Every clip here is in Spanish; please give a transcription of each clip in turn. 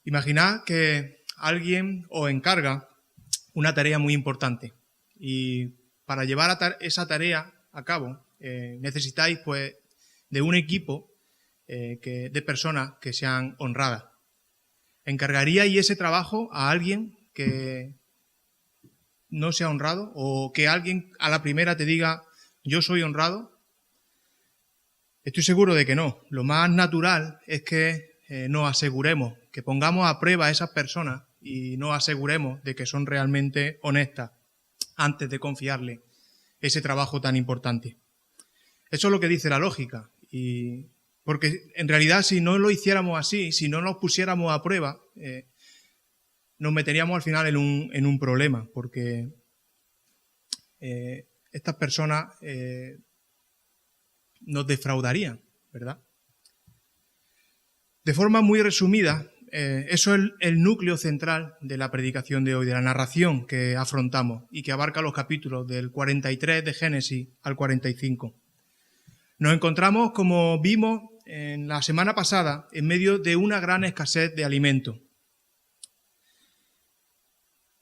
Imaginad que alguien os encarga una tarea muy importante y para llevar esa tarea a cabo necesitáis pues de un equipo de personas que sean honradas. ¿Encargaríais ese trabajo a alguien que no sea honrado o que alguien a la primera te diga yo soy honrado? Estoy seguro de que no. Lo más natural es que nos aseguremos, que pongamos a prueba a esas personas y nos aseguremos de que son realmente honestas antes de confiarle ese trabajo tan importante. Eso es lo que dice la lógica. Porque en realidad si no lo hiciéramos así, si no nos pusiéramos a prueba, nos meteríamos al final en un problema, porque estas personas nos defraudarían, ¿verdad? De forma muy resumida, eso es el núcleo central de la predicación de hoy, de la narración que afrontamos y que abarca los capítulos del 43 de Génesis al 45. Nos encontramos, como vimos en la semana pasada, en medio de una gran escasez de alimentos.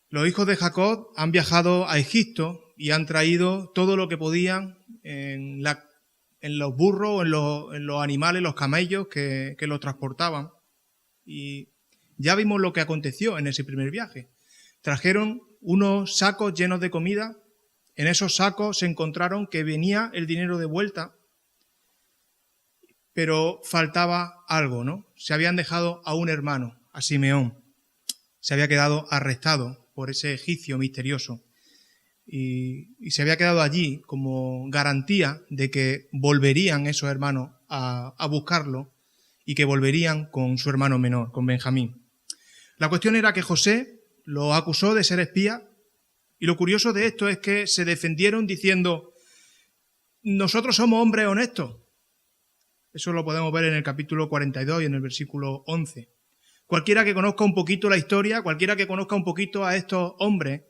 Los hijos de Jacob han viajado a Egipto y han traído todo lo que podían en los burros, en los animales, los camellos que los transportaban. Y ya vimos lo que aconteció en ese primer viaje. Trajeron unos sacos llenos de comida. En esos sacos se encontraron que venía el dinero de vuelta, pero faltaba algo, ¿no? Se habían dejado a un hermano, a Simeón. Se había quedado arrestado por ese egipcio misterioso. Y se había quedado allí como garantía de que volverían esos hermanos a buscarlo y que volverían con su hermano menor, con Benjamín. La cuestión era que José lo acusó de ser espía y lo curioso de esto es que se defendieron diciendo nosotros somos hombres honestos. Eso lo podemos ver en el capítulo 42 y en el versículo 11. Cualquiera que conozca un poquito la historia, cualquiera que conozca un poquito a estos hombres,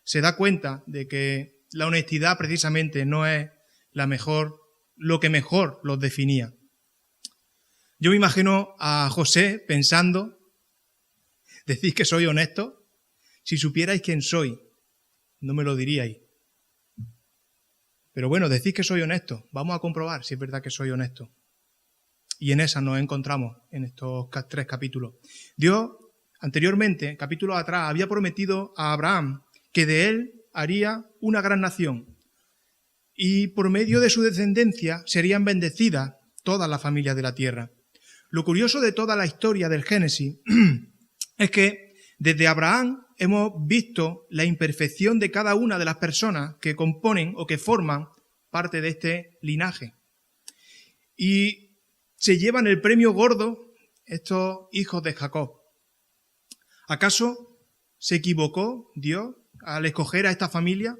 se da cuenta de que la honestidad precisamente no es lo que mejor los definía. Yo me imagino a José pensando, ¿decís que soy honesto? Si supierais quién soy, no me lo diríais. Pero bueno, decís que soy honesto, vamos a comprobar si es verdad que soy honesto. Y en esa nos encontramos en estos 3 capítulos. Dios, anteriormente, capítulos atrás, había prometido a Abraham que de él haría una gran nación y por medio de su descendencia serían bendecidas todas las familias de la tierra. Lo curioso de toda la historia del Génesis es que desde Abraham hemos visto la imperfección de cada una de las personas que componen o que forman parte de este linaje. Y se llevan el premio gordo estos hijos de Jacob. ¿Acaso se equivocó Dios al escoger a esta familia?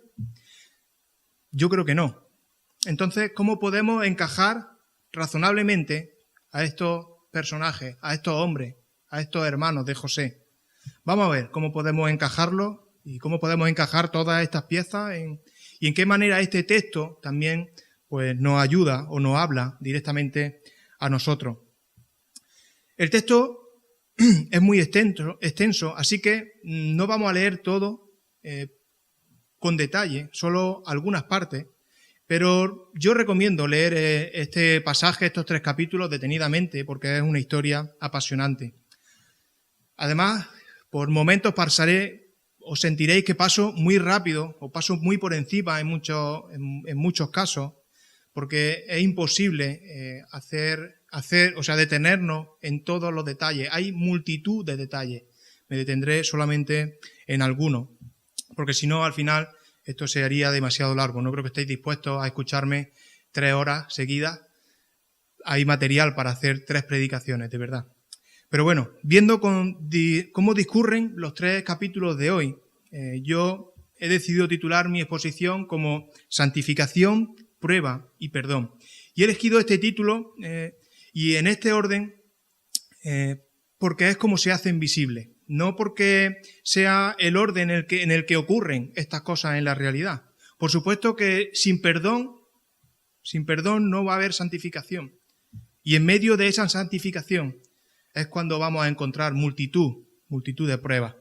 Yo creo que no. Entonces, ¿cómo podemos encajar razonablemente a estos personajes, a estos hombres, a estos hermanos de José? Vamos a ver cómo podemos encajarlo y cómo podemos encajar todas estas piezas y en qué manera este texto también pues, nos ayuda o nos habla directamente a nosotros. El texto es muy extenso, así que no vamos a leer todo con detalle, solo algunas partes, pero yo recomiendo leer este pasaje, estos 3 capítulos detenidamente, porque es una historia apasionante. Además, por momentos os sentiréis que paso muy rápido o paso muy por encima en muchos casos, porque es imposible detenernos en todos los detalles. Hay multitud de detalles. Me detendré solamente en algunos, porque si no, al final, esto se haría demasiado largo. No creo que estéis dispuestos a escucharme 3 horas seguidas. Hay material para hacer 3 predicaciones, de verdad. Pero bueno, viendo cómo discurren los 3 capítulos de hoy, yo he decidido titular mi exposición como Santificación, Prueba y Perdón. Y he elegido este título y en este orden porque es como se hacen visibles, no porque sea el orden en el que ocurren estas cosas en la realidad. Por supuesto que sin perdón no va a haber santificación. Y en medio de esa santificación es cuando vamos a encontrar multitud de pruebas.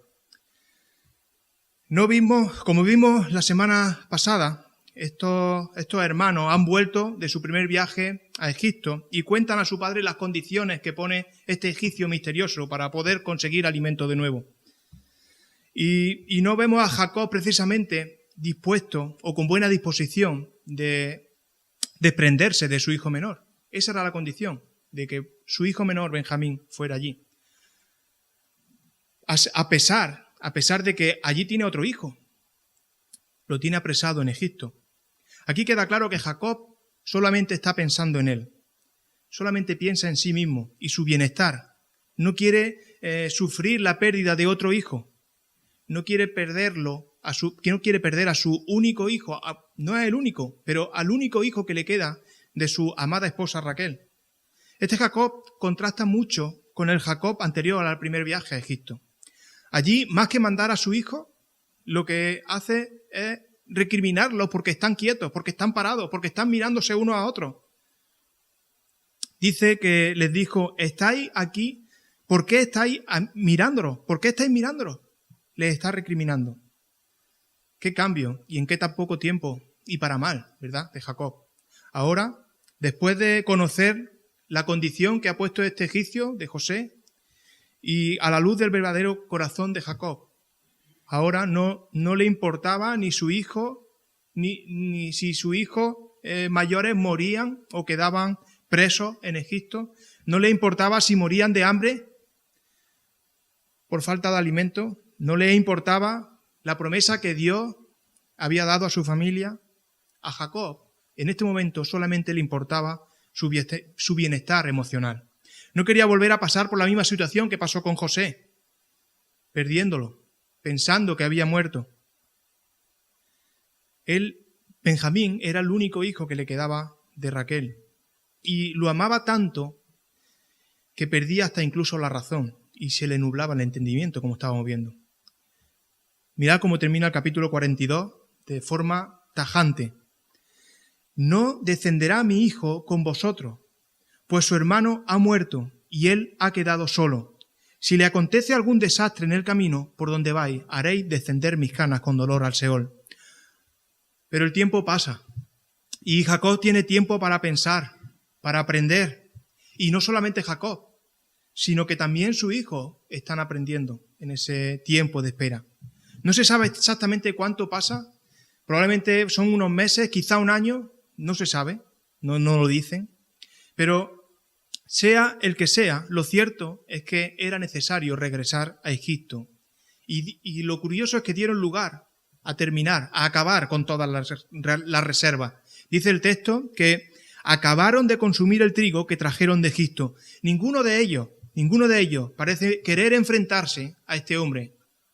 Como vimos la semana pasada, estos hermanos han vuelto de su primer viaje a Egipto y cuentan a su padre las condiciones que pone este egipcio misterioso para poder conseguir alimento de nuevo. Y no vemos a Jacob precisamente dispuesto o con buena disposición de desprenderse de su hijo menor. Esa era la condición, de que su hijo menor, Benjamín, fuera allí. A pesar de que allí tiene otro hijo, lo tiene apresado en Egipto. Aquí queda claro que Jacob solamente está pensando en él, solamente piensa en sí mismo y su bienestar. No quiere sufrir la pérdida de otro hijo, no quiere perder a su único hijo, no es el único, pero al único hijo que le queda de su amada esposa Raquel. Este Jacob contrasta mucho con el Jacob anterior al primer viaje a Egipto. Allí, más que mandar a su hijo, lo que hace es recriminarlos porque están quietos, porque están parados, porque están mirándose uno a otro. Dice que les dijo, ¿estáis aquí? ¿Por qué estáis mirándolos? ¿Por qué estáis mirándolos? Les está recriminando. ¿Qué cambio? ¿Y en qué tan poco tiempo? Y para mal, ¿verdad? De Jacob. Ahora, después de conocer la condición que ha puesto este egipcio de José y a la luz del verdadero corazón de Jacob, ahora no le importaba ni su hijo, ni si sus hijos mayores morían o quedaban presos en Egipto. No le importaba si morían de hambre por falta de alimento. No le importaba la promesa que Dios había dado a su familia. A Jacob, en este momento, solamente le importaba su bienestar emocional. No quería volver a pasar por la misma situación que pasó con José, perdiéndolo, pensando que había muerto. Benjamín, era el único hijo que le quedaba de Raquel y lo amaba tanto que perdía hasta incluso la razón y se le nublaba el entendimiento, como estábamos viendo. Mirad cómo termina el capítulo 42 de forma tajante. No descenderá mi hijo con vosotros, pues su hermano ha muerto y él ha quedado solo. Si le acontece algún desastre en el camino por donde vais, haréis descender mis canas con dolor al Seol. Pero el tiempo pasa y Jacob tiene tiempo para pensar, para aprender. Y no solamente Jacob, sino que también sus hijos están aprendiendo en ese tiempo de espera. No se sabe exactamente cuánto pasa, probablemente son unos meses, quizá un año, no se sabe, no lo dicen, pero sea el que sea, lo cierto es que era necesario regresar a Egipto. Y lo curioso es que dieron lugar a terminar, a acabar con todas las reservas. Dice el texto que acabaron de consumir el trigo que trajeron de Egipto. Ninguno de ellos parece querer enfrentarse a este hombre,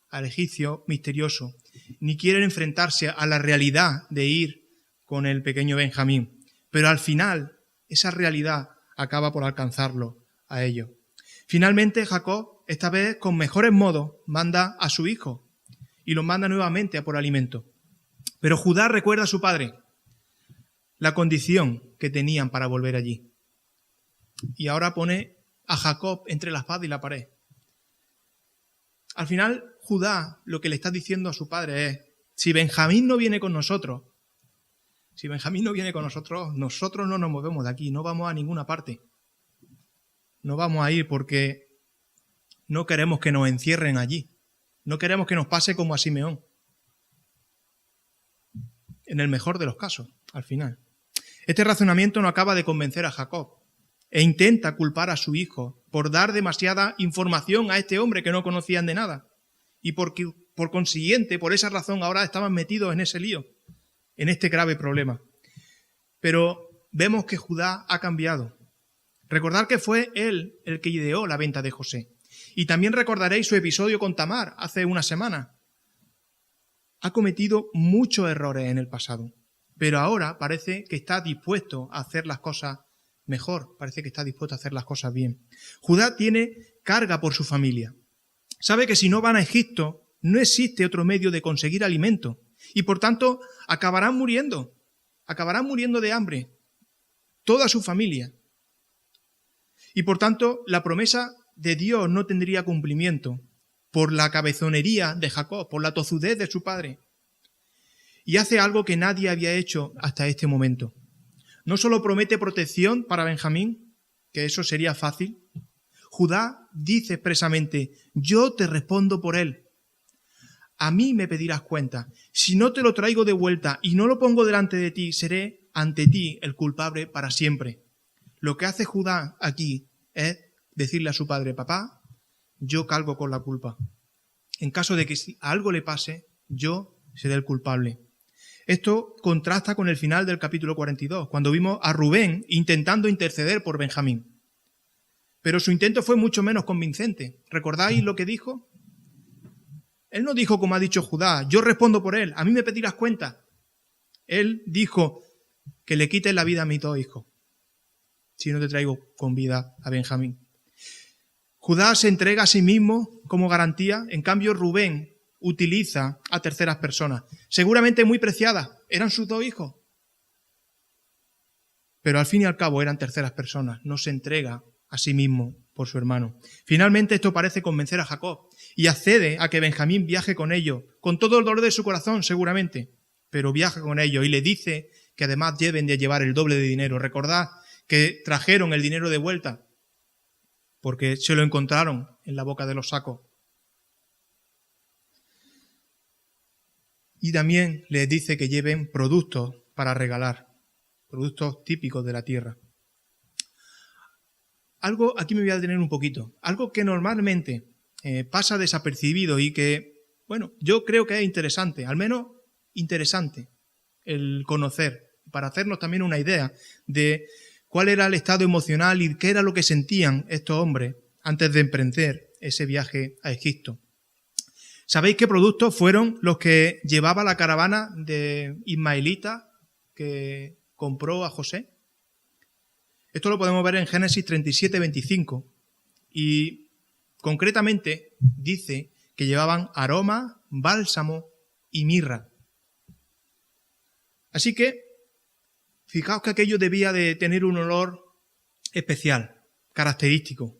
al egipcio misterioso, ni quieren enfrentarse a la realidad de ir con el pequeño Benjamín. Pero al final, esa realidad acaba por alcanzarlo a ellos. Finalmente, Jacob, esta vez con mejores modos, manda a su hijo y lo manda nuevamente a por alimento. Pero Judá recuerda a su padre la condición que tenían para volver allí. Y ahora pone a Jacob entre la espada y la pared. Al final, Judá lo que le está diciendo a su padre es, si Benjamín no viene con nosotros, nosotros no nos movemos de aquí, no vamos a ninguna parte. No vamos a ir porque no queremos que nos encierren allí. No queremos que nos pase como a Simeón. En el mejor de los casos, al final. Este razonamiento no acaba de convencer a Jacob e intenta culpar a su hijo por dar demasiada información a este hombre que no conocían de nada. Y por consiguiente, por esa razón, ahora estaban metidos en ese lío, en este grave problema. Pero vemos que Judá ha cambiado. Recordad que fue él el que ideó la venta de José. Y también recordaréis su episodio con Tamar hace una semana. Ha cometido muchos errores en el pasado, pero ahora parece que está dispuesto a hacer las cosas mejor, parece que está dispuesto a hacer las cosas bien. Judá tiene carga por su familia. Sabe que si no van a Egipto, no existe otro medio de conseguir alimento y por tanto acabarán muriendo de hambre, toda su familia. Y por tanto la promesa de Dios no tendría cumplimiento por la cabezonería de Jacob, por la tozudez de su padre. Y hace algo que nadie había hecho hasta este momento. No solo promete protección para Benjamín, que eso sería fácil. Judá dice expresamente, yo te respondo por él. A mí me pedirás cuenta. Si no te lo traigo de vuelta y no lo pongo delante de ti, seré ante ti el culpable para siempre. Lo que hace Judá aquí es decirle a su padre, papá, yo cargo con la culpa. En caso de que algo le pase, yo seré el culpable. Esto contrasta con el final del capítulo 42, cuando vimos a Rubén intentando interceder por Benjamín. Pero su intento fue mucho menos convincente. ¿Recordáis lo que dijo? Él no dijo como ha dicho Judá, yo respondo por él, a mí me pedirás cuenta. Él dijo que le quites la vida a mis dos hijos, si no te traigo con vida a Benjamín. Judá se entrega a sí mismo como garantía, en cambio Rubén utiliza a terceras personas, seguramente muy preciadas, eran sus dos hijos, pero al fin y al cabo eran terceras personas, no se entrega a sí mismo por su hermano. Finalmente esto parece convencer a Jacob y accede a que Benjamín viaje con ellos, con todo el dolor de su corazón seguramente, pero viaja con ellos y le dice que además deben de llevar el doble de dinero. Recordad que trajeron el dinero de vuelta porque se lo encontraron en la boca de los sacos. Y también les dice que lleven productos para regalar, productos típicos de la tierra. Algo, aquí me voy a detener un poquito, algo que normalmente pasa desapercibido y que, bueno, yo creo que es interesante, al menos interesante el conocer, para hacernos también una idea de cuál era el estado emocional y qué era lo que sentían estos hombres antes de emprender ese viaje a Egipto. ¿Sabéis qué productos fueron los que llevaba la caravana de ismaelitas que compró a José? Esto lo podemos ver en Génesis 37, 25. Y concretamente dice que llevaban aroma, bálsamo y mirra. Así que, fijaos que aquello debía de tener un olor especial, característico,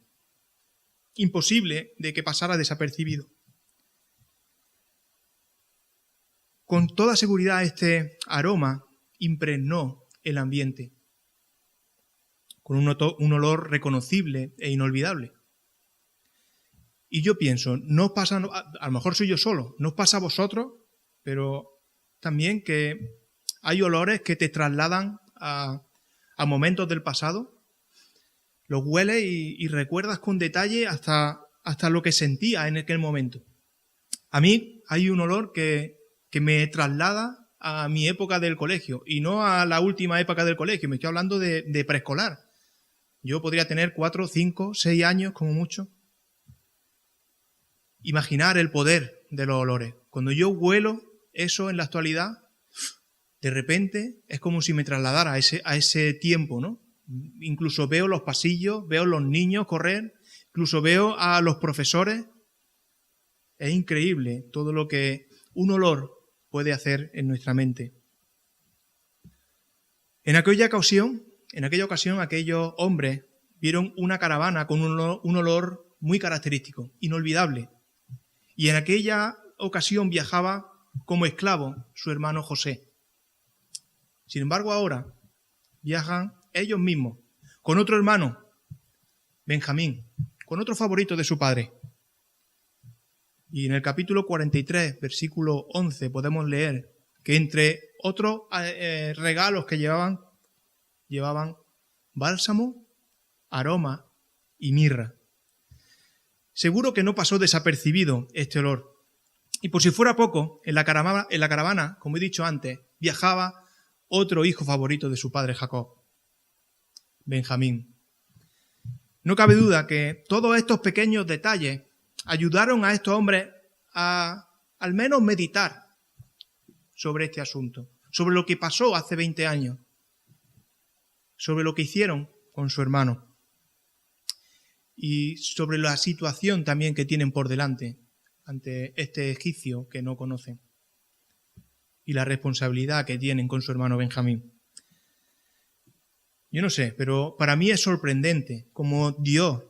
imposible de que pasara desapercibido. Con toda seguridad este aroma impregnó el ambiente, con un olor reconocible e inolvidable. Y yo pienso, no os pasa, a lo mejor soy yo solo, no os pasa a vosotros, pero también que hay olores que te trasladan a momentos del pasado, los hueles y recuerdas con detalle hasta lo que sentías en aquel momento. A mí hay un olor que me traslada a mi época del colegio, y no a la última época del colegio, me estoy hablando de preescolar. Yo podría tener 4, 5, 6 años como mucho. Imaginar el poder de los olores. Cuando yo huelo eso en la actualidad, de repente es como si me trasladara a ese tiempo, ¿no? Incluso veo los pasillos, veo los niños correr, incluso veo a los profesores. Es increíble todo lo que un olor puede hacer en nuestra mente. En aquella ocasión, aquellos hombres vieron una caravana con un olor muy característico, inolvidable. Y en aquella ocasión viajaba como esclavo su hermano José. Sin embargo, ahora viajan ellos mismos, con otro hermano, Benjamín, con otro favorito de su padre. Y en el capítulo 43, versículo 11, podemos leer que entre otros regalos que llevaban bálsamo, aroma y mirra. Seguro que no pasó desapercibido este olor. Y por si fuera poco, en la caravana, como he dicho antes, viajaba otro hijo favorito de su padre Jacob, Benjamín. No cabe duda que todos estos pequeños detalles ayudaron a estos hombres a al menos meditar sobre este asunto, sobre lo que pasó hace 20 años, sobre lo que hicieron con su hermano y sobre la situación también que tienen por delante ante este egipcio que no conocen y la responsabilidad que tienen con su hermano Benjamín. Yo no sé, pero para mí es sorprendente cómo Dios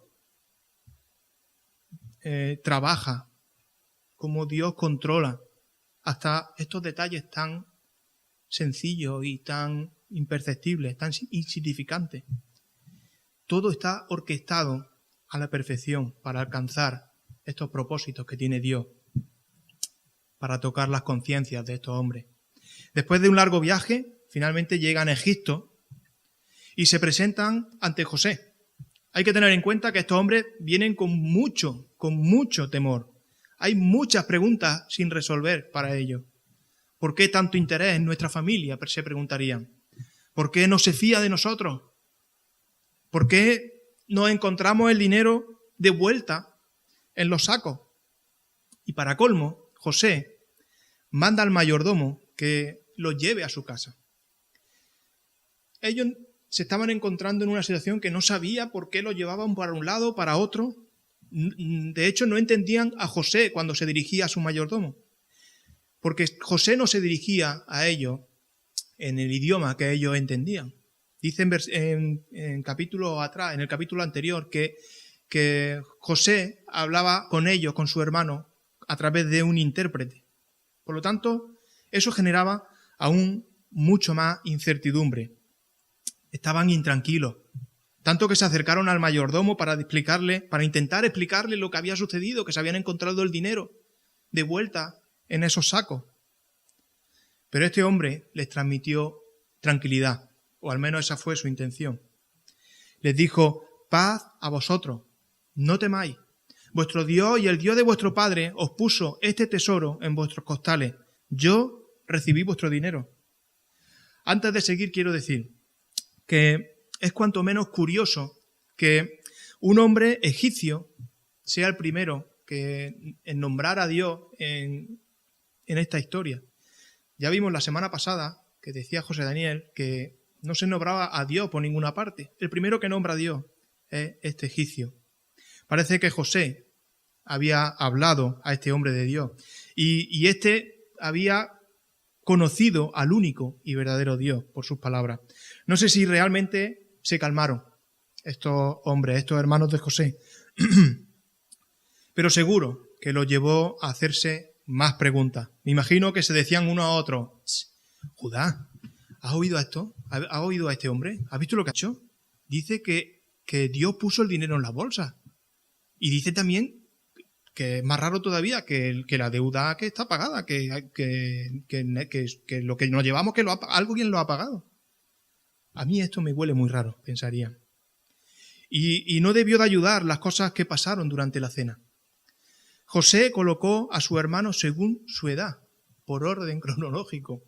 trabaja, cómo Dios controla hasta estos detalles tan sencillos y tan imperceptibles, tan insignificantes. Todo está orquestado a la perfección para alcanzar estos propósitos que tiene Dios, para tocar las conciencias de estos hombres. Después de un largo viaje, finalmente llegan a Egipto y se presentan ante José. Hay que tener en cuenta que estos hombres vienen con mucho temor. Hay muchas preguntas sin resolver para ellos. ¿Por qué tanto interés en nuestra familia?, se preguntarían. ¿Por qué no se fía de nosotros? ¿Por qué no encontramos el dinero de vuelta en los sacos? Y para colmo, José manda al mayordomo que los lleve a su casa. Ellos se estaban encontrando en una situación que no sabía por qué los llevaban para un lado, para otro. De hecho, no entendían a José cuando se dirigía a su mayordomo, porque José no se dirigía a ellos en el idioma que ellos entendían. Dice en el capítulo anterior, que José hablaba con ellos, con su hermano, a través de un intérprete. Por lo tanto, eso generaba aún mucho más incertidumbre. Estaban intranquilos, tanto que se acercaron al mayordomo para intentar explicarle lo que había sucedido, que se habían encontrado el dinero de vuelta en esos sacos. Pero este hombre les transmitió tranquilidad, o al menos esa fue su intención. Les dijo: paz a vosotros, no temáis. Vuestro Dios y el Dios de vuestro Padre os puso este tesoro en vuestros costales. Yo recibí vuestro dinero. Antes de seguir, quiero decir que es cuanto menos curioso que un hombre egipcio sea el primero en nombrar a Dios en esta historia. Ya vimos la semana pasada que decía José Daniel que no se nombraba a Dios por ninguna parte. El primero que nombra a Dios es este egipcio. Parece que José había hablado a este hombre de Dios y este había conocido al único y verdadero Dios por sus palabras. No sé si realmente se calmaron estos hombres, estos hermanos de José, pero seguro que los llevó a hacerse más preguntas. Me imagino que se decían uno a otro: Judá, ¿has oído esto? ¿Has oído a este hombre? ¿Has visto lo que ha hecho? Dice que Dios puso el dinero en la bolsa. Y dice también que es más raro todavía que la deuda que está pagada, que lo que nos llevamos, que alguien lo ha pagado. A mí esto me huele muy raro, pensaría. Y no debió de ayudar las cosas que pasaron durante la cena. José colocó a su hermano según su edad, por orden cronológico.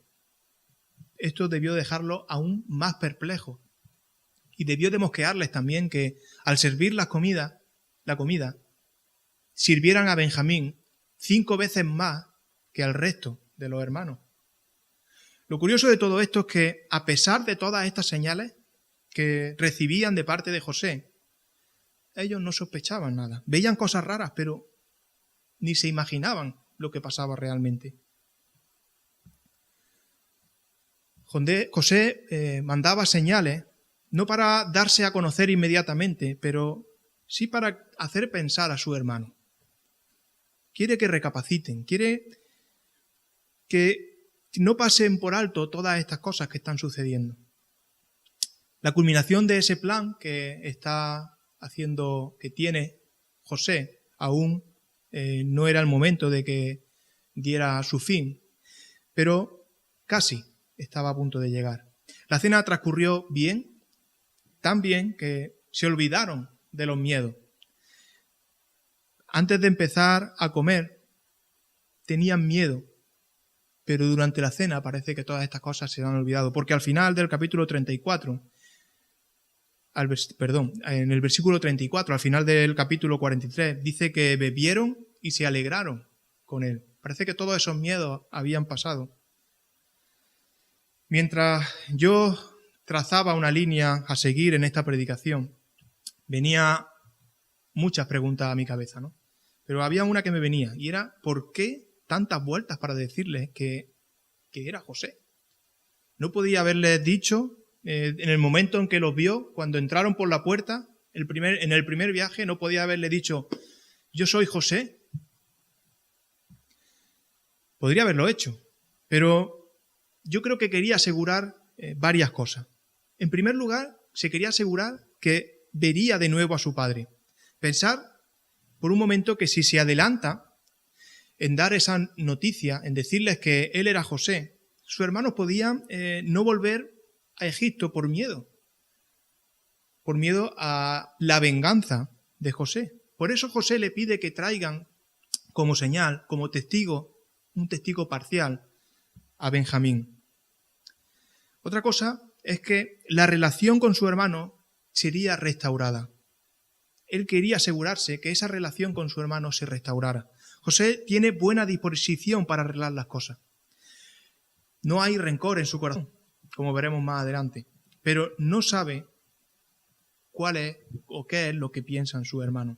Esto debió dejarlo aún más perplejo. Y debió de mosquearles también que al servir la comida, sirvieran a Benjamín 5 veces más que al resto de los hermanos. Lo curioso de todo esto es que, a pesar de todas estas señales que recibían de parte de José, ellos no sospechaban nada. Veían cosas raras, pero ni se imaginaban lo que pasaba realmente. José mandaba señales, no para darse a conocer inmediatamente, pero sí para hacer pensar a su hermano. Quiere que recapaciten, quiere que no pasen por alto todas estas cosas que están sucediendo. La culminación de ese plan que tiene José, aún no era el momento de que diera su fin, pero casi estaba a punto de llegar. La cena transcurrió bien, tan bien que se olvidaron de los miedos. Antes de empezar a comer, tenían miedo, pero durante la cena parece que todas estas cosas se han olvidado, porque al final del capítulo 34, en el versículo 34, al final del capítulo 43, dice que bebieron y se alegraron con él. Parece que todos esos miedos habían pasado. Mientras yo trazaba una línea a seguir en esta predicación, venía muchas preguntas a mi cabeza, ¿no? Pero había una que me venía, y era: ¿por qué tantas vueltas para decirles que era José? No podía haberles dicho en el momento en que los vio, cuando entraron por la puerta, en el primer viaje, no podía haberle dicho: yo soy José. Podría haberlo hecho, pero yo creo que quería asegurar varias cosas. En primer lugar, se quería asegurar que vería de nuevo a su padre. Pensar por un momento que si se adelanta en dar esa noticia, en decirles que él era José, sus hermanos podían no volver a Egipto por miedo a la venganza de José. Por eso José le pide que traigan como señal, como testigo, un testigo parcial a Benjamín. Otra cosa es que la relación con su hermano sería restaurada. Él quería asegurarse que esa relación con su hermano se restaurara. José tiene buena disposición para arreglar las cosas. No hay rencor en su corazón, como veremos más adelante, pero no sabe cuál es o qué es lo que piensan sus hermanos.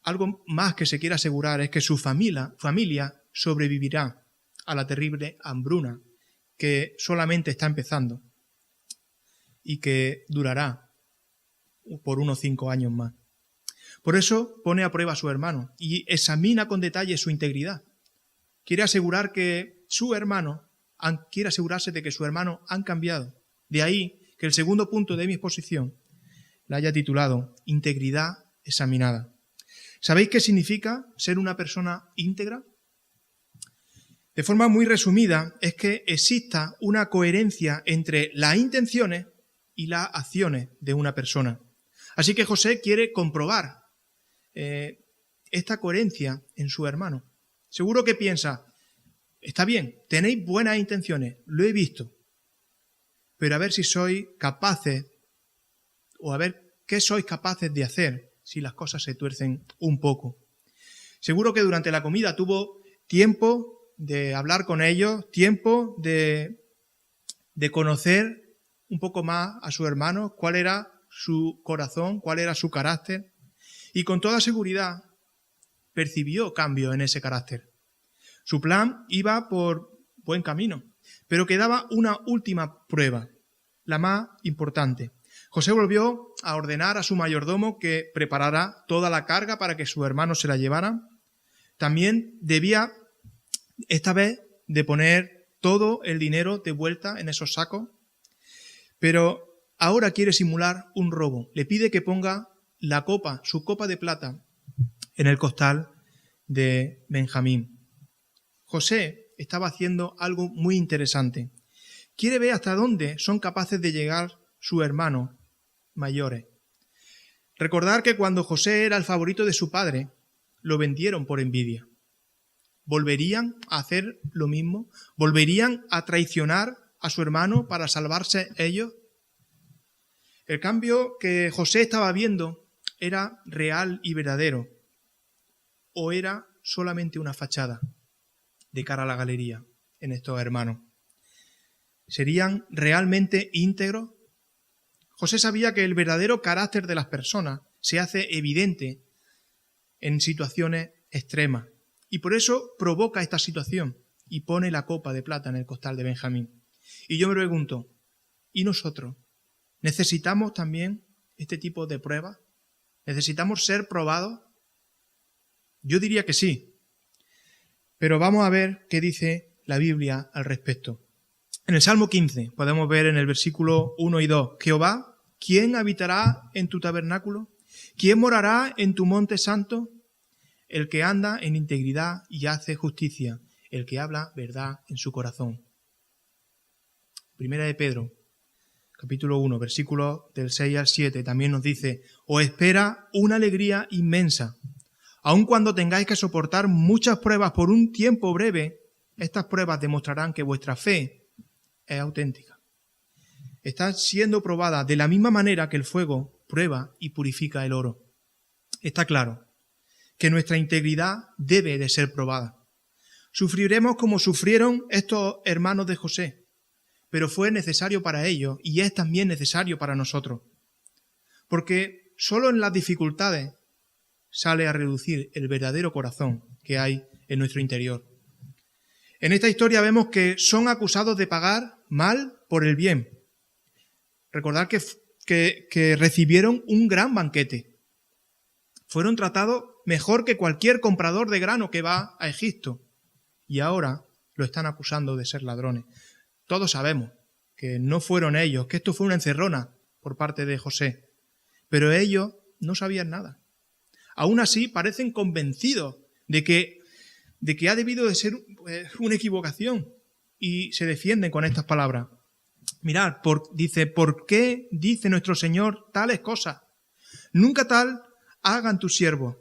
Algo más que se quiere asegurar es que su familia sobrevivirá a la terrible hambruna que solamente está empezando y que durará por unos 5 años más. Por eso pone a prueba a su hermano y examina con detalle su integridad. Quiere asegurarse de que su hermano han cambiado. De ahí que el segundo punto de mi exposición la haya titulado Integridad examinada. ¿Sabéis qué significa ser una persona íntegra? De forma muy resumida, es que exista una coherencia entre las intenciones y las acciones de una persona. Así que José quiere comprobar esta coherencia en su hermano. Seguro que piensa, está bien, tenéis buenas intenciones, lo he visto, pero a ver si sois capaces, o a ver qué sois capaces de hacer si las cosas se tuercen un poco. Seguro que durante la comida tuvo tiempo de hablar con ellos, tiempo de conocer un poco más a su hermano, cuál era su corazón, cuál era su carácter, y con toda seguridad percibió cambios en ese carácter. Su plan iba por buen camino, pero quedaba una última prueba, la más importante. José volvió a ordenar a su mayordomo que preparara toda la carga para que sus hermanos se la llevaran. También debía, esta vez, de poner todo el dinero de vuelta en esos sacos, pero ahora quiere simular un robo. Le pide que ponga su copa de plata, en el costal de Benjamín. José estaba haciendo algo muy interesante. Quiere ver hasta dónde son capaces de llegar sus hermanos mayores. Recordar que cuando José era el favorito de su padre, lo vendieron por envidia. ¿Volverían a hacer lo mismo? ¿Volverían a traicionar a su hermano para salvarse ellos? El cambio que José estaba viendo era real y verdadero, o era solamente una fachada de cara a la galería en estos hermanos. ¿Serían realmente íntegros? José sabía que el verdadero carácter de las personas se hace evidente en situaciones extremas y por eso provoca esta situación y pone la copa de plata en el costal de Benjamín. Y yo me pregunto, ¿y nosotros? ¿Necesitamos también este tipo de pruebas? ¿Necesitamos ser probados? Yo diría que sí, pero vamos a ver qué dice la Biblia al respecto. En el Salmo 15 podemos ver en el versículo 1 y 2, Jehová, ¿quién habitará en tu tabernáculo? ¿Quién morará en tu monte santo? El que anda en integridad y hace justicia, el que habla verdad en su corazón. Primera de Pedro, capítulo 1, versículos del 6 al 7, también nos dice, os espera una alegría inmensa. Aun cuando tengáis que soportar muchas pruebas por un tiempo breve, estas pruebas demostrarán que vuestra fe es auténtica. Está siendo probada de la misma manera que el fuego prueba y purifica el oro. Está claro que nuestra integridad debe de ser probada. Sufriremos como sufrieron estos hermanos de José, pero fue necesario para ellos y es también necesario para nosotros. Porque solo en las dificultades sale a reducir el verdadero corazón que hay en nuestro interior. En esta historia vemos que son acusados de pagar mal por el bien. Recordad que recibieron un gran banquete. Fueron tratados mejor que cualquier comprador de grano que va a Egipto. Y ahora lo están acusando de ser ladrones. Todos sabemos que no fueron ellos, que esto fue una encerrona por parte de José. Pero ellos no sabían nada. Aún así parecen convencidos de que ha debido de ser una equivocación y se defienden con estas palabras. Mirad, dice, ¿por qué dice nuestro Señor tales cosas? Nunca tal hagan tus siervos.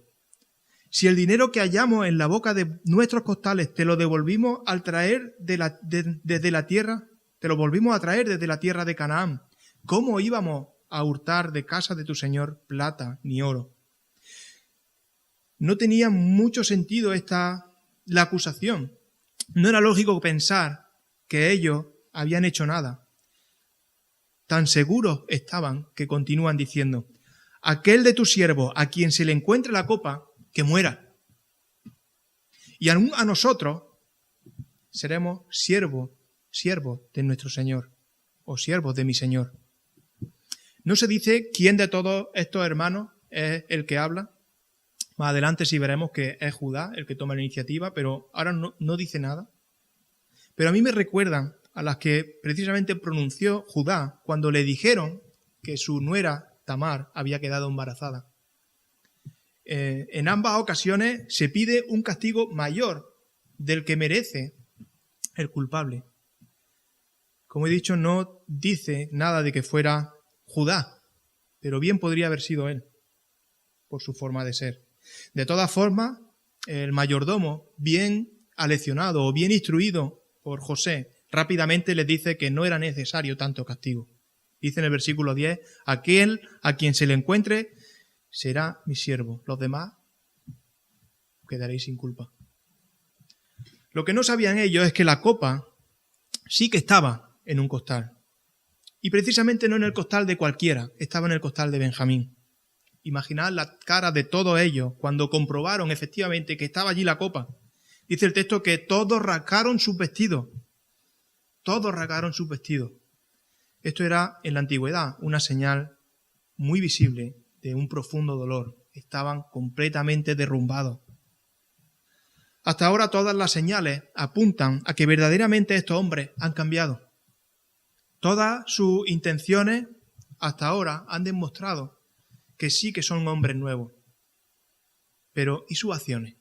Si el dinero que hallamos en la boca de nuestros costales te lo devolvimos al traer desde la tierra, te lo volvimos a traer desde la tierra de Canaán, ¿cómo íbamos a hurtar de casa de tu Señor plata ni oro? No tenía mucho sentido la acusación. No era lógico pensar que ellos habían hecho nada. Tan seguros estaban que continúan diciendo, aquel de tus siervos a quien se le encuentre la copa, que muera. Y aún a nosotros seremos siervos de nuestro Señor, o siervos de mi Señor. No se dice quién de todos estos hermanos es el que habla. Más adelante sí veremos que es Judá el que toma la iniciativa, pero ahora no dice nada. Pero a mí me recuerdan a las que precisamente pronunció Judá cuando le dijeron que su nuera Tamar había quedado embarazada. En ambas ocasiones se pide un castigo mayor del que merece el culpable. Como he dicho, no dice nada de que fuera Judá, pero bien podría haber sido él, por su forma de ser. De todas formas, el mayordomo, bien aleccionado o bien instruido por José, rápidamente les dice que no era necesario tanto castigo. Dice en el versículo 10, aquel a quien se le encuentre será mi siervo. Los demás quedaréis sin culpa. Lo que no sabían ellos es que la copa sí que estaba en un costal. Y precisamente no en el costal de cualquiera, estaba en el costal de Benjamín. Imaginad la cara de todos ellos cuando comprobaron efectivamente que estaba allí la copa. Dice el texto que todos rasgaron sus vestidos. Todos rasgaron sus vestidos. Esto era en la antigüedad una señal muy visible de un profundo dolor. Estaban completamente derrumbados. Hasta ahora todas las señales apuntan a que verdaderamente estos hombres han cambiado. Todas sus intenciones hasta ahora han demostrado que sí que son hombres nuevos. Pero ¿y sus acciones?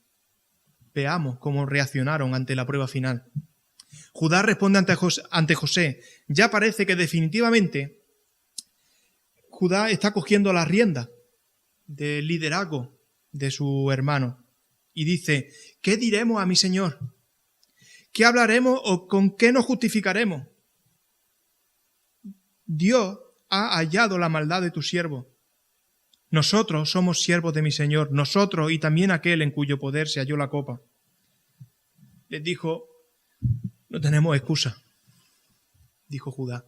Veamos cómo reaccionaron ante la prueba final. Judá responde ante José. Ya parece que definitivamente Judá está cogiendo la rienda del liderazgo de su hermano. Y dice, ¿qué diremos a mi señor? ¿Qué hablaremos o con qué nos justificaremos? Dios ha hallado la maldad de tu siervo. Nosotros somos siervos de mi señor, nosotros y también aquel en cuyo poder se halló la copa. Les dijo, no tenemos excusa, dijo Judá.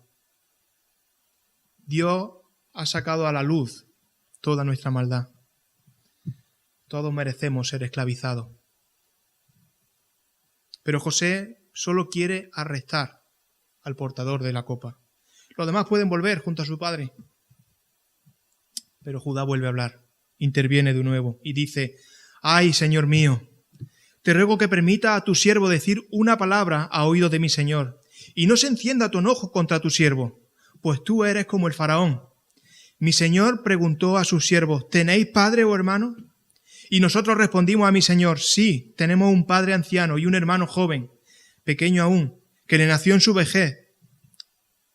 Dios ha sacado a la luz toda nuestra maldad. Todos merecemos ser esclavizados. Pero José solo quiere arrestar al portador de la copa. Los demás pueden volver junto a su padre. Pero Judá vuelve a hablar, interviene de nuevo y dice, ¡ay, Señor mío! Te ruego que permita a tu siervo decir una palabra a oídos de mi Señor, y no se encienda tu enojo contra tu siervo, pues tú eres como el faraón. Mi Señor preguntó a sus siervos, ¿tenéis padre o hermano? Y nosotros respondimos a mi Señor, sí, tenemos un padre anciano y un hermano joven, pequeño aún, que le nació en su vejez.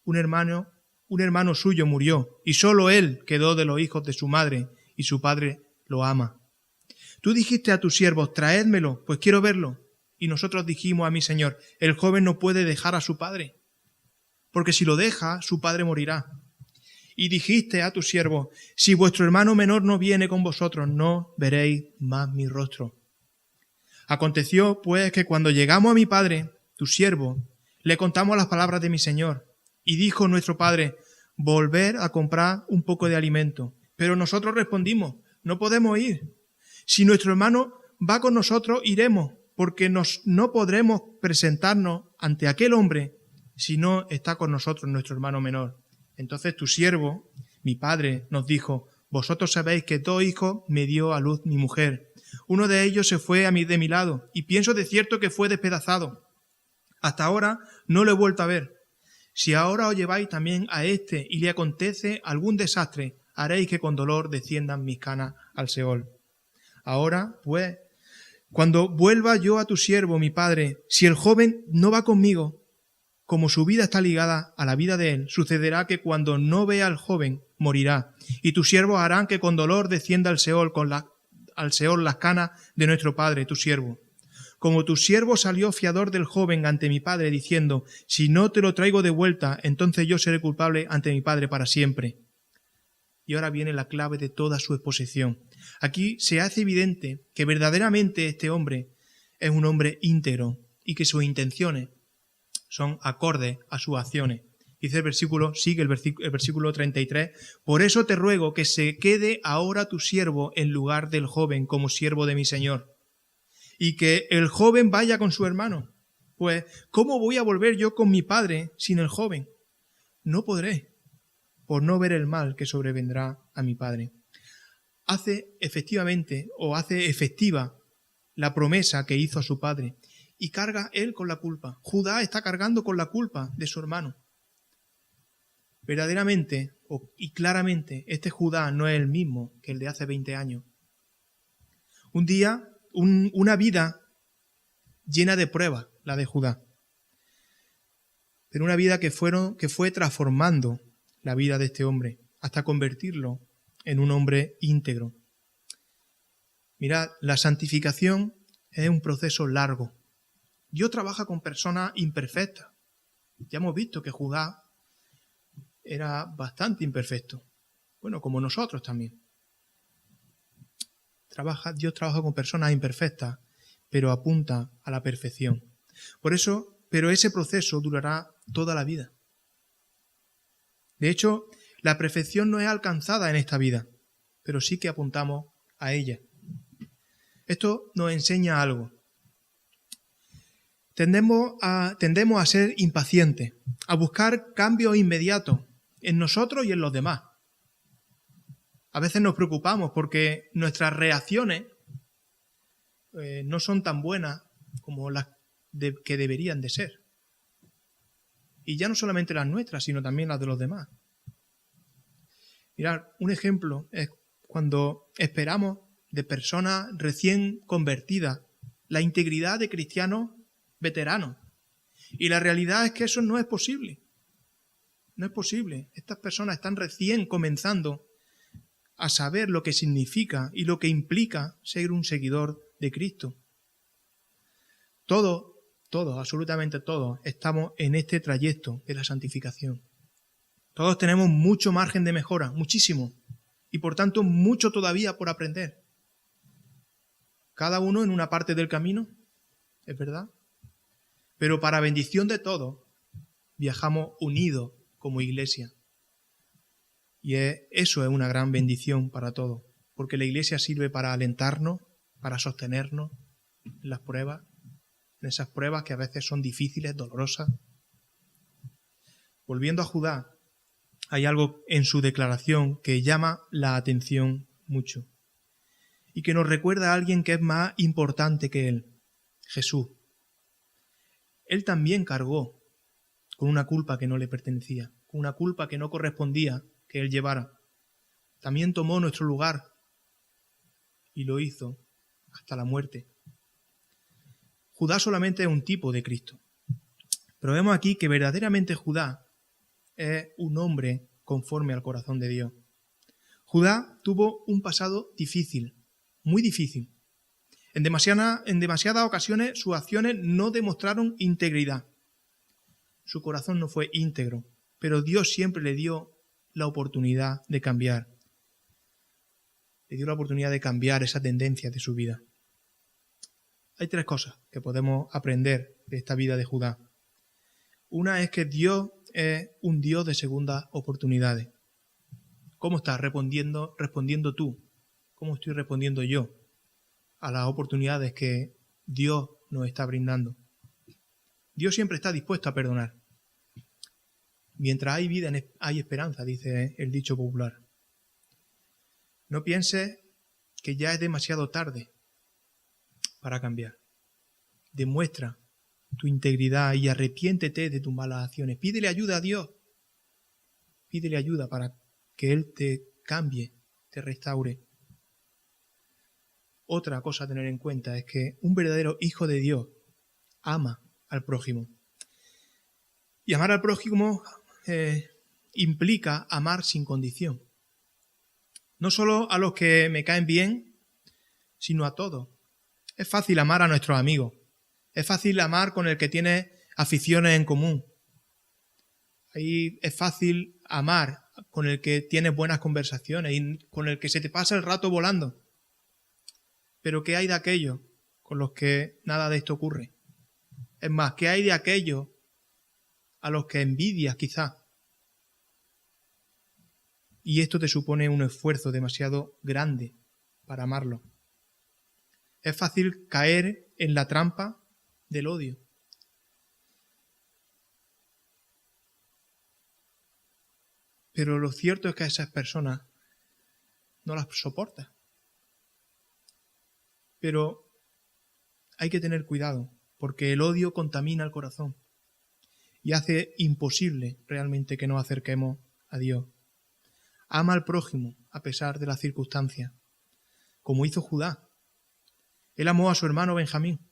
Un hermano suyo murió, y solo él quedó de los hijos de su madre, y su padre lo ama. Tú dijiste a tus siervos, traédmelo, pues quiero verlo. Y nosotros dijimos a mi Señor, el joven no puede dejar a su padre, porque si lo deja, su padre morirá. Y dijiste a tus siervos, si vuestro hermano menor no viene con vosotros, no veréis más mi rostro. Aconteció, pues, que cuando llegamos a mi padre, tu siervo, le contamos las palabras de mi Señor, y dijo nuestro padre, volver a comprar un poco de alimento. Pero nosotros respondimos, no podemos ir. Si nuestro hermano va con nosotros, iremos, porque no podremos presentarnos ante aquel hombre si no está con nosotros nuestro hermano menor. Entonces tu siervo, mi padre, nos dijo, Vosotros sabéis que 2 hijos me dio a luz mi mujer. Uno de ellos se fue de mi lado, y pienso de cierto que fue despedazado. Hasta ahora no lo he vuelto a ver. Si ahora os lleváis también a este y le acontece algún desastre, haréis que con dolor desciendan mis canas al Seol. Ahora, pues, cuando vuelva yo a tu siervo, mi padre, si el joven no va conmigo, como su vida está ligada a la vida de él, sucederá que cuando no vea al joven, morirá, y tus siervos harán que con dolor descienda al Seol las canas de nuestro padre, tu siervo. Como tu siervo salió fiador del joven ante mi padre, diciendo, si no te lo traigo de vuelta, entonces yo seré culpable ante mi padre para siempre. Y ahora viene la clave de toda su exposición. Aquí se hace evidente que verdaderamente este hombre es un hombre íntegro y que sus intenciones son acordes a sus acciones. Dice el versículo, sigue el versículo 33, por eso te ruego que se quede ahora tu siervo en lugar del joven como siervo de mi señor, y que el joven vaya con su hermano. Pues, ¿cómo voy a volver yo con mi padre sin el joven? No podré, por no ver el mal que sobrevendrá a mi padre. Hace efectiva la promesa que hizo a su padre, y carga él con la culpa. Judá está cargando con la culpa de su hermano. Verdaderamente y claramente, este Judá no es el mismo que el de hace 20 años. Un día, una vida llena de pruebas, la de Judá. Pero una vida que fue transformando la vida de este hombre hasta convertirlo en un hombre íntegro. Mirad, la santificación es un proceso largo. Dios trabaja con personas imperfectas. Ya hemos visto que Judá era bastante imperfecto. Bueno, como nosotros también. Dios trabaja con personas imperfectas, pero apunta a la perfección. Pero ese proceso durará toda la vida. De hecho, la perfección no es alcanzada en esta vida, pero sí que apuntamos a ella. Esto nos enseña algo. Tendemos a ser impacientes, a buscar cambios inmediatos en nosotros y en los demás. A veces nos preocupamos porque nuestras reacciones no son tan buenas como las que deberían de ser. Y ya no solamente las nuestras, sino también las de los demás. Mirad, un ejemplo es cuando esperamos de personas recién convertidas la integridad de cristianos veteranos. Y la realidad es que eso no es posible. No es posible. Estas personas están recién comenzando a saber lo que significa y lo que implica ser un seguidor de Cristo. Todos, absolutamente todos, estamos en este trayecto de la santificación. Todos tenemos mucho margen de mejora, muchísimo, y por tanto mucho todavía por aprender. Cada uno en una parte del camino, es verdad, pero para bendición de todos, viajamos unidos como iglesia. Y eso es una gran bendición para todos, porque la iglesia sirve para alentarnos, para sostenernos en las pruebas, en esas pruebas que a veces son difíciles, dolorosas. Volviendo a Judá, hay algo en su declaración que llama la atención mucho y que nos recuerda a alguien que es más importante que él, Jesús. Él también cargó con una culpa que no le pertenecía, con una culpa que no correspondía que él llevara. También tomó nuestro lugar y lo hizo hasta la muerte. Judá solamente es un tipo de Cristo, pero vemos aquí que verdaderamente Judá es un hombre conforme al corazón de Dios. Judá tuvo un pasado difícil, muy difícil. En demasiadas ocasiones sus acciones no demostraron integridad. Su corazón no fue íntegro, pero Dios siempre le dio la oportunidad de cambiar. Le dio la oportunidad de cambiar esa tendencia de su vida. Hay 3 cosas que podemos aprender de esta vida de Judá. Una es que Dios es un Dios de segundas oportunidades. ¿Cómo estás respondiendo tú? ¿Cómo estoy respondiendo yo a las oportunidades que Dios nos está brindando? Dios siempre está dispuesto a perdonar. Mientras hay vida, hay esperanza, dice el dicho popular. No pienses que ya es demasiado tarde para cambiar. Demuestra tu integridad y arrepiéntete de tus malas acciones. Pídele ayuda a Dios. Pídele ayuda para que Él te cambie, te restaure. Otra cosa a tener en cuenta es que un verdadero hijo de Dios ama al prójimo. Y amar al prójimo implica amar sin condición. No solo a los que me caen bien, sino a todos. Es fácil amar a nuestros amigos. Es fácil amar con el que tiene aficiones en común. Ahí es fácil amar con el que tienes buenas conversaciones y con el que se te pasa el rato volando. Pero ¿qué hay de aquellos con los que nada de esto ocurre? Es más, ¿qué hay de aquellos a los que envidias quizás? Y esto te supone un esfuerzo demasiado grande para amarlo. Es fácil caer en la trampa del odio. Pero lo cierto es que a esas personas no las soportas. Pero hay que tener cuidado, porque el odio contamina el corazón y hace imposible realmente que nos acerquemos a Dios. Ama al prójimo a pesar de las circunstancias, como hizo Judá. Él amó a su hermano Benjamín,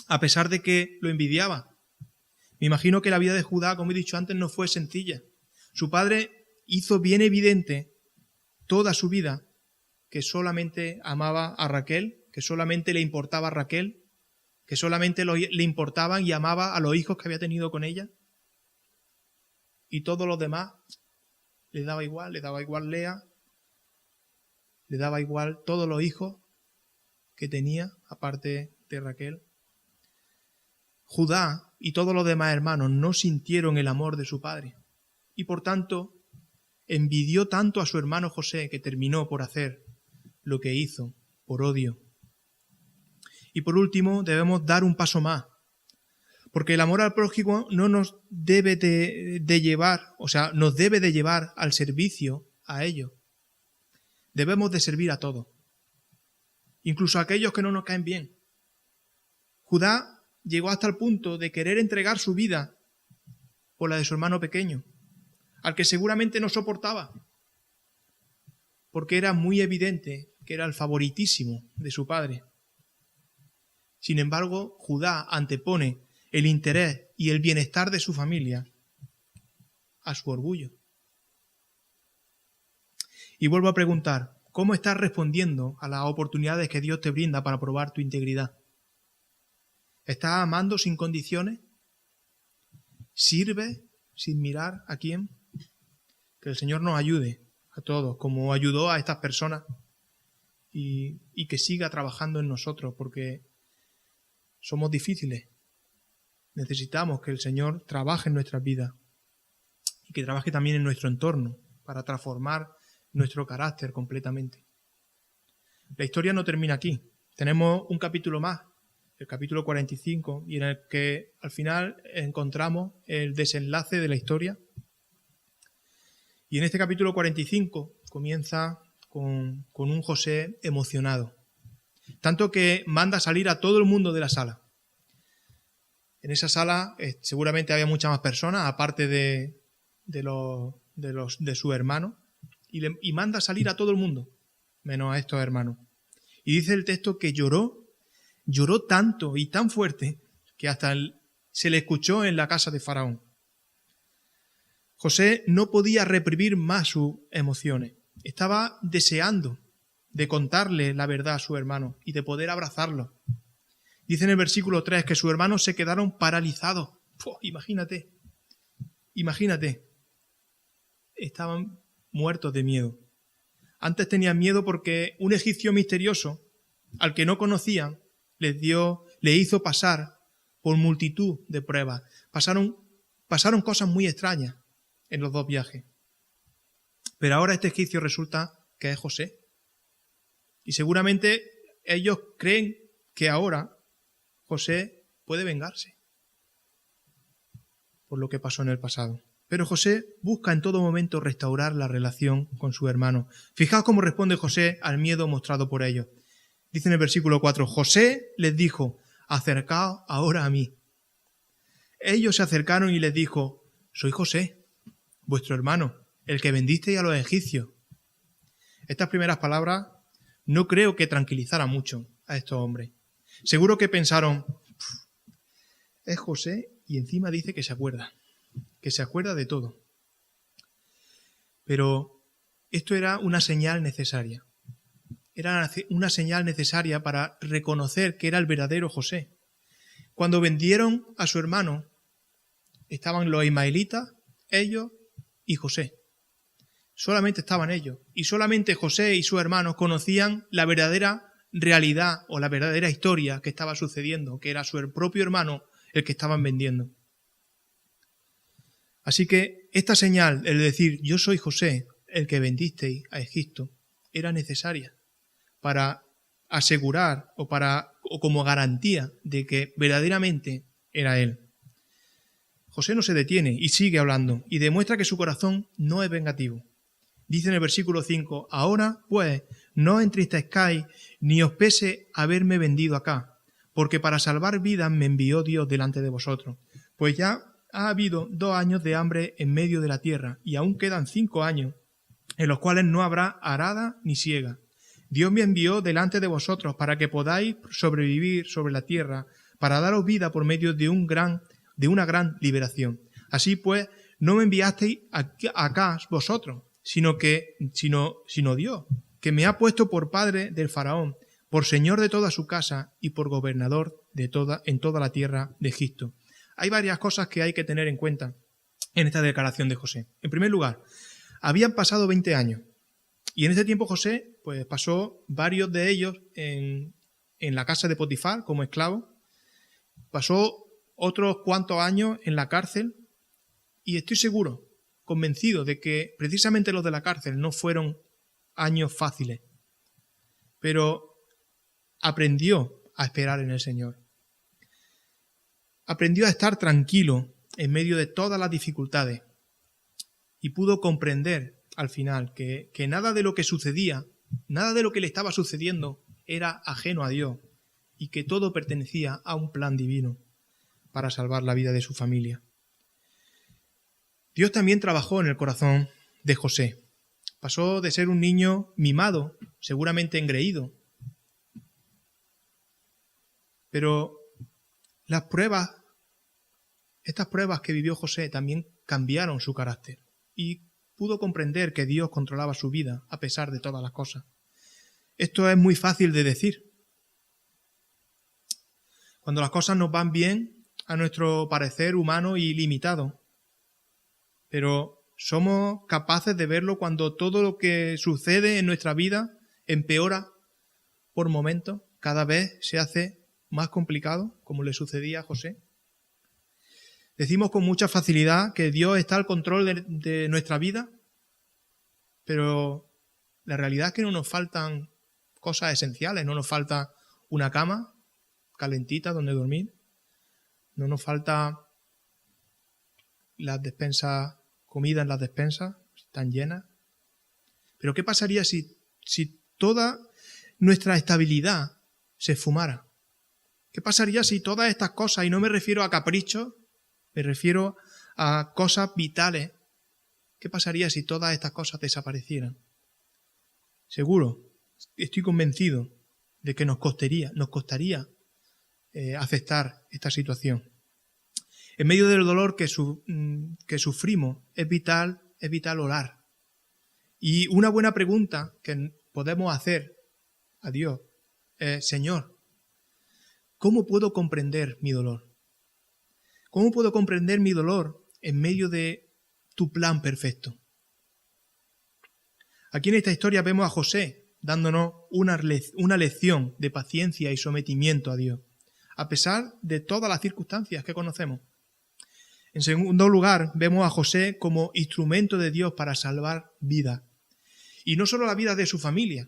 a pesar de que lo envidiaba. Me imagino que la vida de Judá, como he dicho antes, no fue sencilla. Su padre hizo bien evidente toda su vida que solamente amaba a Raquel, que solamente le importaba a Raquel, que solamente le importaban y amaba a los hijos que había tenido con ella. Y todos los demás le daba igual Lea, le daba igual todos los hijos que tenía, aparte de Raquel. Judá y todos los demás hermanos no sintieron el amor de su padre y por tanto envidió tanto a su hermano José que terminó por hacer lo que hizo por odio. Y por último debemos dar un paso más, porque el amor al prójimo no nos debe de llevar, nos debe de llevar al servicio a ellos. Debemos de servir a todos, incluso a aquellos que no nos caen bien. Judá llegó hasta el punto de querer entregar su vida por la de su hermano pequeño, al que seguramente no soportaba, porque era muy evidente que era el favoritísimo de su padre. Sin embargo, Judá antepone el interés y el bienestar de su familia a su orgullo. Y vuelvo a preguntar, ¿cómo estás respondiendo a las oportunidades que Dios te brinda para probar tu integridad? ¿Estás amando sin condiciones? ¿Sirves sin mirar a quién? Que el Señor nos ayude a todos, como ayudó a estas personas, y que siga trabajando en nosotros, porque somos difíciles. Necesitamos que el Señor trabaje en nuestras vidas y que trabaje también en nuestro entorno para transformar nuestro carácter completamente. La historia no termina aquí. Tenemos un capítulo más, el capítulo 45, y en el que al final encontramos el desenlace de la historia. Y en este capítulo 45 comienza con un José emocionado, tanto que manda salir a todo el mundo de la sala. En esa sala seguramente había muchas más personas, aparte de su hermano, y manda salir a todo el mundo, menos a estos hermanos. Y dice el texto que lloró tanto y tan fuerte que hasta se le escuchó en la casa de Faraón. José no podía reprimir más sus emociones. Estaba deseando de contarle la verdad a su hermano y de poder abrazarlo. Dice en el versículo 3 que sus hermanos se quedaron paralizados. Imagínate. Estaban muertos de miedo. Antes tenían miedo porque un egipcio misterioso, al que no conocían, le hizo pasar por multitud de pruebas. Pasaron cosas muy extrañas en los dos viajes. Pero ahora este egipcio resulta que es José. Y seguramente ellos creen que ahora José puede vengarse por lo que pasó en el pasado. Pero José busca en todo momento restaurar la relación con su hermano. Fijaos cómo responde José al miedo mostrado por ellos. Dice en el versículo 4, José les dijo, acercaos ahora a mí. Ellos se acercaron y les dijo, soy José, vuestro hermano, el que vendisteis a los egipcios. Estas primeras palabras no creo que tranquilizaran mucho a estos hombres. Seguro que pensaron, es José y encima dice que se acuerda de todo. Pero esto era una señal necesaria. Era una señal necesaria para reconocer que era el verdadero José. Cuando vendieron a su hermano, estaban los ismaelitas, ellos y José. Solamente estaban ellos. Y solamente José y sus hermanos conocían la verdadera realidad o la verdadera historia que estaba sucediendo, que era su propio hermano el que estaban vendiendo. Así que esta señal, el decir yo soy José, el que vendisteis a Egipto, era necesaria para asegurar o como garantía de que verdaderamente era él. José no se detiene y sigue hablando y demuestra que su corazón no es vengativo. Dice en el versículo 5, ahora pues no os entristezcáis ni os pese haberme vendido acá, porque para salvar vidas me envió Dios delante de vosotros. Pues ya ha habido 2 años de hambre en medio de la tierra y aún quedan 5 años en los cuales no habrá arada ni siega. Dios me envió delante de vosotros para que podáis sobrevivir sobre la tierra, para daros vida por medio de una gran liberación. Así pues, no me enviasteis acá vosotros, sino Dios, que me ha puesto por padre del faraón, por señor de toda su casa y por gobernador en toda la tierra de Egipto. Hay varias cosas que hay que tener en cuenta en esta declaración de José. En primer lugar, habían pasado 20 años y en ese tiempo José pues, pasó varios de ellos en la casa de Potifar como esclavo, pasó otros cuantos años en la cárcel y estoy seguro, convencido de que precisamente los de la cárcel no fueron años fáciles, pero aprendió a esperar en el Señor. Aprendió a estar tranquilo en medio de todas las dificultades y pudo comprender al final que nada de lo que sucedía, nada de lo que le estaba sucediendo era ajeno a Dios y que todo pertenecía a un plan divino para salvar la vida de su familia. Dios también trabajó en el corazón de José. Pasó de ser un niño mimado, seguramente engreído, pero estas pruebas que vivió José también cambiaron su carácter y pudo comprender que Dios controlaba su vida a pesar de todas las cosas. Esto es muy fácil de decir. Cuando las cosas nos van bien, a nuestro parecer humano y limitado, pero somos capaces de verlo cuando todo lo que sucede en nuestra vida empeora por momentos, cada vez se hace más complicado, como le sucedía a José. Decimos con mucha facilidad que Dios está al control de nuestra vida, pero la realidad es que no nos faltan cosas esenciales, no nos falta una cama calentita donde dormir, no nos falta las despensas, comida en las despensas, están llenas. Pero ¿qué pasaría si toda nuestra estabilidad se esfumara? ¿Qué pasaría si todas estas cosas, y no me refiero a caprichos, me refiero a cosas vitales, qué pasaría si todas estas cosas desaparecieran? Seguro, estoy convencido de que nos costaría aceptar esta situación. En medio del dolor que sufrimos, es vital orar. Y una buena pregunta que podemos hacer a Dios es, Señor, ¿cómo puedo comprender mi dolor? ¿Cómo puedo comprender mi dolor en medio de tu plan perfecto? Aquí en esta historia vemos a José dándonos una lección de paciencia y sometimiento a Dios, a pesar de todas las circunstancias que conocemos. En segundo lugar, vemos a José como instrumento de Dios para salvar vidas. Y no solo la vida de su familia.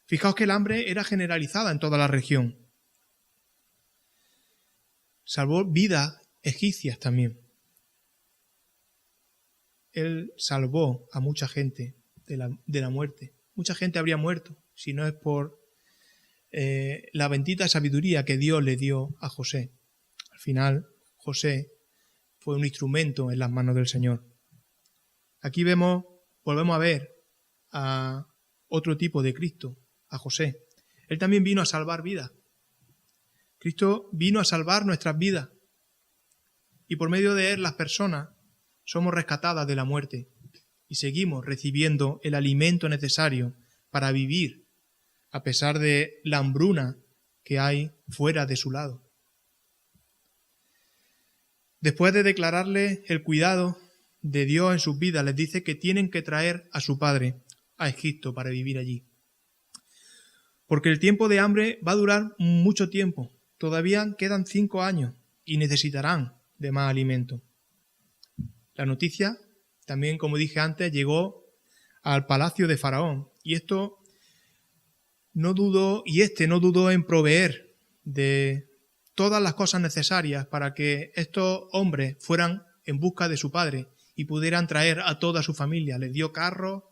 Fijaos que el hambre era generalizada en toda la región. Salvó vidas egipcias también. Él salvó a mucha gente de la muerte. Mucha gente habría muerto si no es por la bendita sabiduría que Dios le dio a José. Al final, José fue un instrumento en las manos del Señor. Aquí volvemos a ver a otro tipo de Cristo, a José. Él también vino a salvar vidas. Cristo vino a salvar nuestras vidas. Y por medio de él las personas somos rescatadas de la muerte y seguimos recibiendo el alimento necesario para vivir a pesar de la hambruna que hay fuera de su lado. Después de declararle el cuidado de Dios en sus vidas, les dice que tienen que traer a su padre a Egipto para vivir allí. Porque el tiempo de hambre va a durar mucho tiempo. Todavía quedan 5 años y necesitarán de más alimento. La noticia, también como dije antes, llegó al palacio de Faraón. Y no dudó en proveer de todas las cosas necesarias para que estos hombres fueran en busca de su padre y pudieran traer a toda su familia. Les dio carros,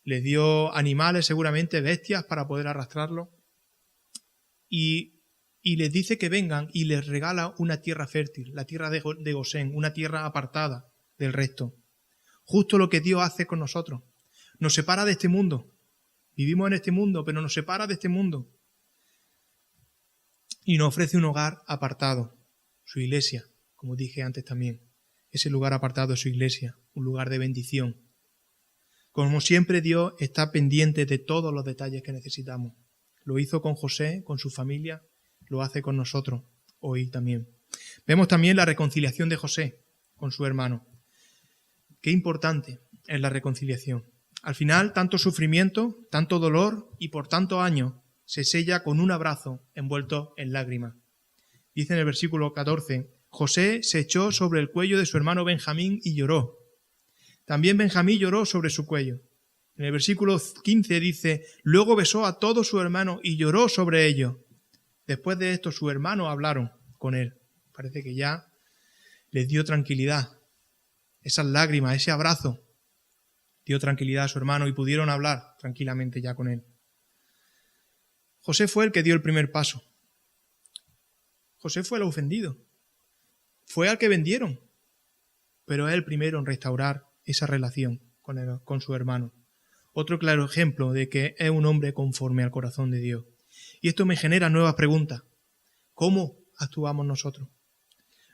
les dio animales, seguramente bestias, para poder arrastrarlos. Y les dice que vengan y les regala una tierra fértil, la tierra de Gosén, una tierra apartada del resto. Justo lo que Dios hace con nosotros. Nos separa de este mundo. Vivimos en este mundo, pero nos separa de este mundo. Y nos ofrece un hogar apartado, su iglesia, como dije antes también. Ese lugar apartado es su iglesia, un lugar de bendición. Como siempre, Dios está pendiente de todos los detalles que necesitamos. Lo hizo con José, con su familia, lo hace con nosotros hoy también. Vemos también la reconciliación de José con su hermano. Qué importante es la reconciliación. Al final, tanto sufrimiento, tanto dolor y por tantos años se sella con un abrazo envuelto en lágrimas. Dice en el versículo 14, José se echó sobre el cuello de su hermano Benjamín y lloró. También Benjamín lloró sobre su cuello. En el versículo 15 dice, luego besó a todos sus hermanos y lloró sobre ellos. Después de esto, sus hermanos hablaron con él. Parece que ya les dio tranquilidad. Esas lágrimas, ese abrazo, dio tranquilidad a su hermano y pudieron hablar tranquilamente ya con él. José fue el que dio el primer paso. José fue el ofendido. Fue al que vendieron. Pero es el primero en restaurar esa relación con su hermano. Otro claro ejemplo de que es un hombre conforme al corazón de Dios. Y esto me genera nuevas preguntas. ¿Cómo actuamos nosotros?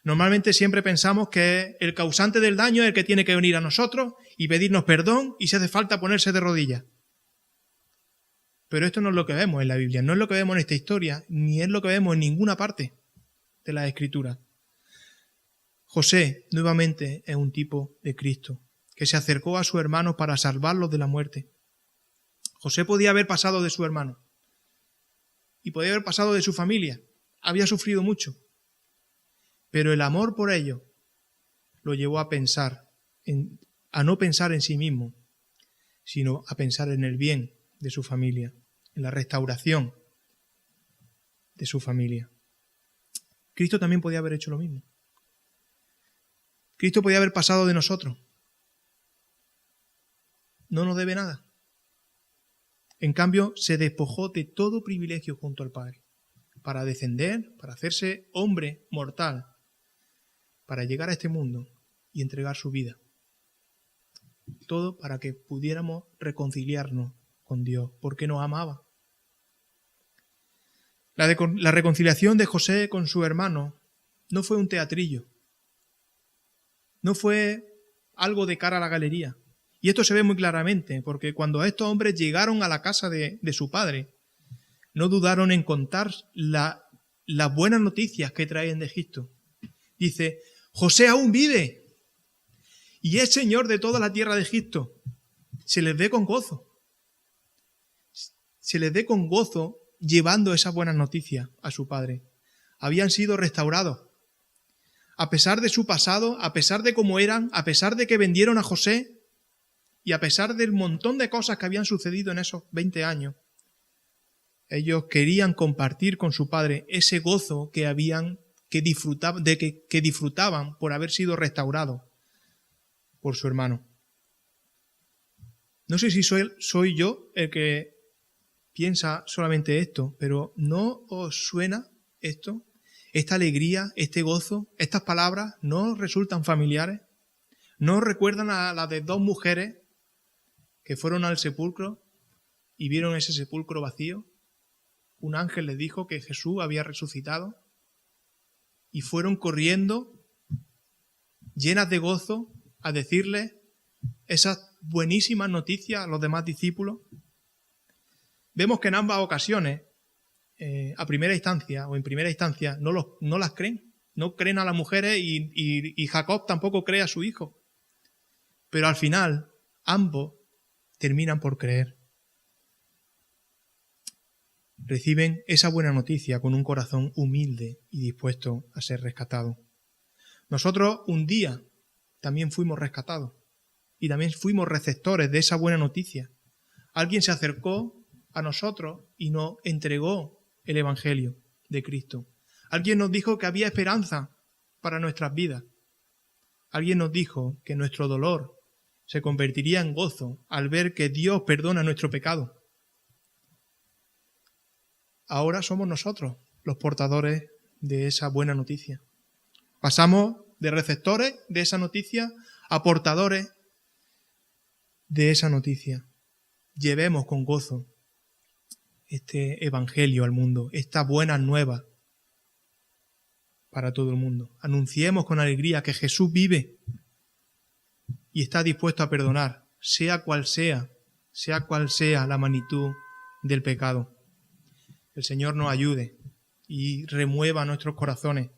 Normalmente siempre pensamos que el causante del daño es el que tiene que venir a nosotros y pedirnos perdón y si hace falta ponerse de rodillas. Pero esto no es lo que vemos en la Biblia, no es lo que vemos en esta historia, ni es lo que vemos en ninguna parte de las Escrituras. José, nuevamente, es un tipo de Cristo, que se acercó a su hermano para salvarlos de la muerte. José podía haber pasado de su hermano y podía haber pasado de su familia. Había sufrido mucho. Pero el amor por ellos lo llevó a no pensar en sí mismo, sino a pensar en el bien de su familia, en la restauración de su familia. Cristo también podía haber hecho lo mismo. Cristo podía haber pasado de nosotros. No nos debe nada. En cambio, se despojó de todo privilegio junto al Padre, para descender, para hacerse hombre mortal, para llegar a este mundo y entregar su vida. Todo para que pudiéramos reconciliarnos con Dios, porque nos amaba. La reconciliación de José con su hermano no fue un teatrillo, no fue algo de cara a la galería. Y esto se ve muy claramente, porque cuando estos hombres llegaron a la casa de su padre, no dudaron en contar las buenas noticias que traen de Egipto. Dice, José aún vive y es señor de toda la tierra de Egipto. Se les ve con gozo. Se les ve con gozo llevando esas buenas noticias a su padre. Habían sido restaurados. A pesar de su pasado, a pesar de cómo eran, a pesar de que vendieron a José y a pesar del montón de cosas que habían sucedido en esos 20 años, ellos querían compartir con su padre ese gozo que disfrutaban por haber sido restaurados por su hermano. No sé si soy yo el que piensa solamente esto, pero ¿no os suena esto? Esta alegría, este gozo, estas palabras, ¿no os resultan familiares? ¿No os recuerdan a las de dos mujeres que fueron al sepulcro y vieron ese sepulcro vacío? Un ángel les dijo que Jesús había resucitado y fueron corriendo, llenas de gozo, a decirles esas buenísimas noticias a los demás discípulos. Vemos que en ambas ocasiones, a primera instancia o en primera instancia, no las creen. No creen a las mujeres y Jacob tampoco cree a su hijo. Pero al final, ambos terminan por creer. Reciben esa buena noticia con un corazón humilde y dispuesto a ser rescatado. Nosotros un día también fuimos rescatados y también fuimos receptores de esa buena noticia. Alguien se acercó a nosotros y nos entregó el Evangelio de Cristo. Alguien nos dijo que había esperanza para nuestras vidas. Alguien nos dijo que nuestro dolor se convertiría en gozo al ver que Dios perdona nuestro pecado. Ahora somos nosotros los portadores de esa buena noticia. Pasamos de receptores de esa noticia a portadores de esa noticia. Llevemos con gozo este evangelio al mundo, esta buena nueva para todo el mundo. Anunciemos con alegría que Jesús vive y está dispuesto a perdonar, sea cual sea la magnitud del pecado. El Señor nos ayude y remueva nuestros corazones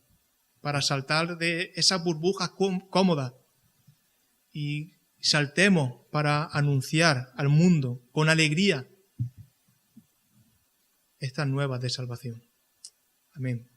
para saltar de esas burbujas cómodas y saltemos para anunciar al mundo con alegría estas nuevas de salvación. Amén.